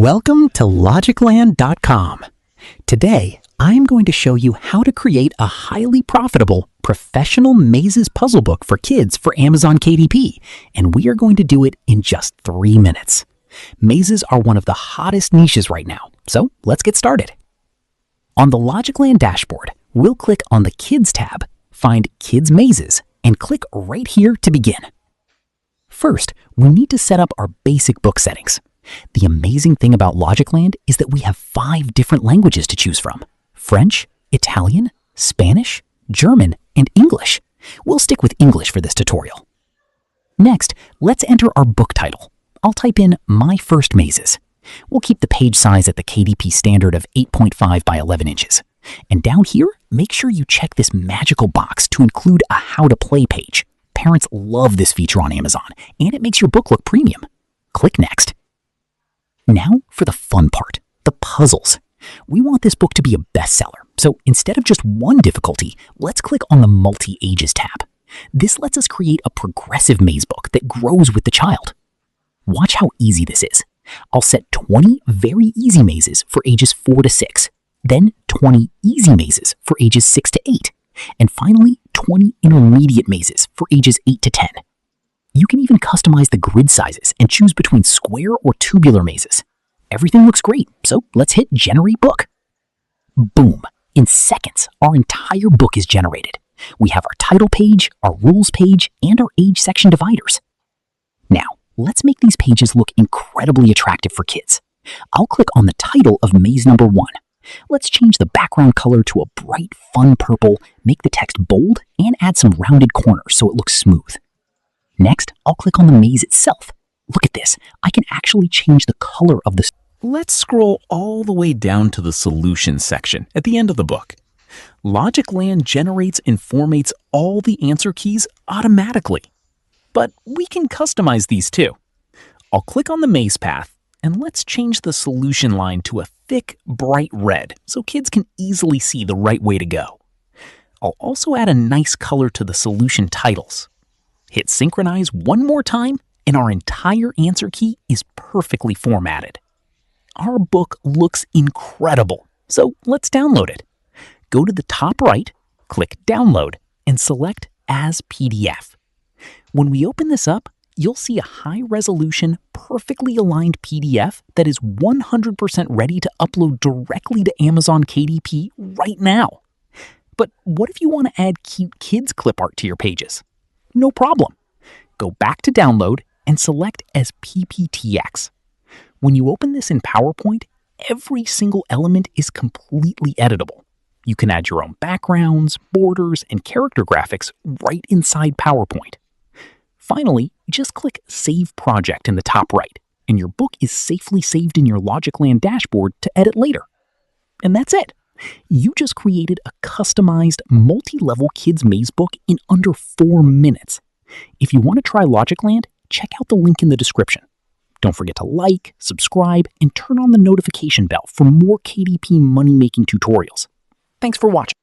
Welcome to LogikLand.com. Today, I'm going to show you how to create a highly profitable professional mazes puzzle book for kids for Amazon KDP, and we are going to do it in just 3 minutes. Mazes are one of the hottest niches right now, so let's get started. On the LogikLand dashboard, we'll click on the Kids tab, find Kids Mazes, and click right here to begin. First, we need to set up our basic book settings. The amazing thing about LogikLand is that we have 5 different languages to choose from: French, Italian, Spanish, German, and English. We'll stick with English for this tutorial. Next, let's enter our book title. I'll type in My First Mazes. We'll keep the page size at the KDP standard of 8.5 by 11 inches. And down here, make sure you check this magical box to include a How to Play page. Parents love this feature on Amazon, and it makes your book look premium. Click Next. Now for the fun part, the puzzles. We want this book to be a bestseller, so instead of just one difficulty, let's click on the Multi-Ages tab. This lets us create a progressive maze book that grows with the child. Watch how easy this is. I'll set 20 very easy mazes for ages 4 to 6, then 20 easy mazes for ages 6 to 8, and finally 20 intermediate mazes for ages 8 to 10. You can even customize the grid sizes and choose between square or tubular mazes. Everything looks great, so let's hit Generate Book. Boom! In seconds, our entire book is generated. We have our title page, our rules page, and our age section dividers. Now, let's make these pages look incredibly attractive for kids. I'll click on the title of maze number 1. Let's change the background color to a bright, fun purple, make the text bold, and add some rounded corners so it looks smooth. Next, I'll click on the maze itself. Look at this. I can actually change the color of the... Let's scroll all the way down to the Solutions section at the end of the book. LogikLand generates and formates all the answer keys automatically. But we can customize these too. I'll click on the maze path, and let's change the solution line to a thick, bright red so kids can easily see the right way to go. I'll also add a nice color to the solution titles. Hit Synchronize one more time, and our entire answer key is perfectly formatted. Our book looks incredible, so let's download it. Go to the top right, click Download, and select As PDF. When we open this up, you'll see a high-resolution, perfectly aligned PDF that is 100% ready to upload directly to Amazon KDP right now. But what if you want to add cute kids clip art to your pages? No problem. Go back to Download and select as PPTX. When you open this in PowerPoint, every single element is completely editable. You can add your own backgrounds, borders, and character graphics right inside PowerPoint. Finally, just click Save Project in the top right, and your book is safely saved in your LogikLand dashboard to edit later. And that's it. You just created a customized, multi-level kids maze book in under 4 minutes. If you want to try LogikLand, check out the link in the description. Don't forget to like, subscribe, and turn on the notification bell for more KDP money-making tutorials. Thanks for watching.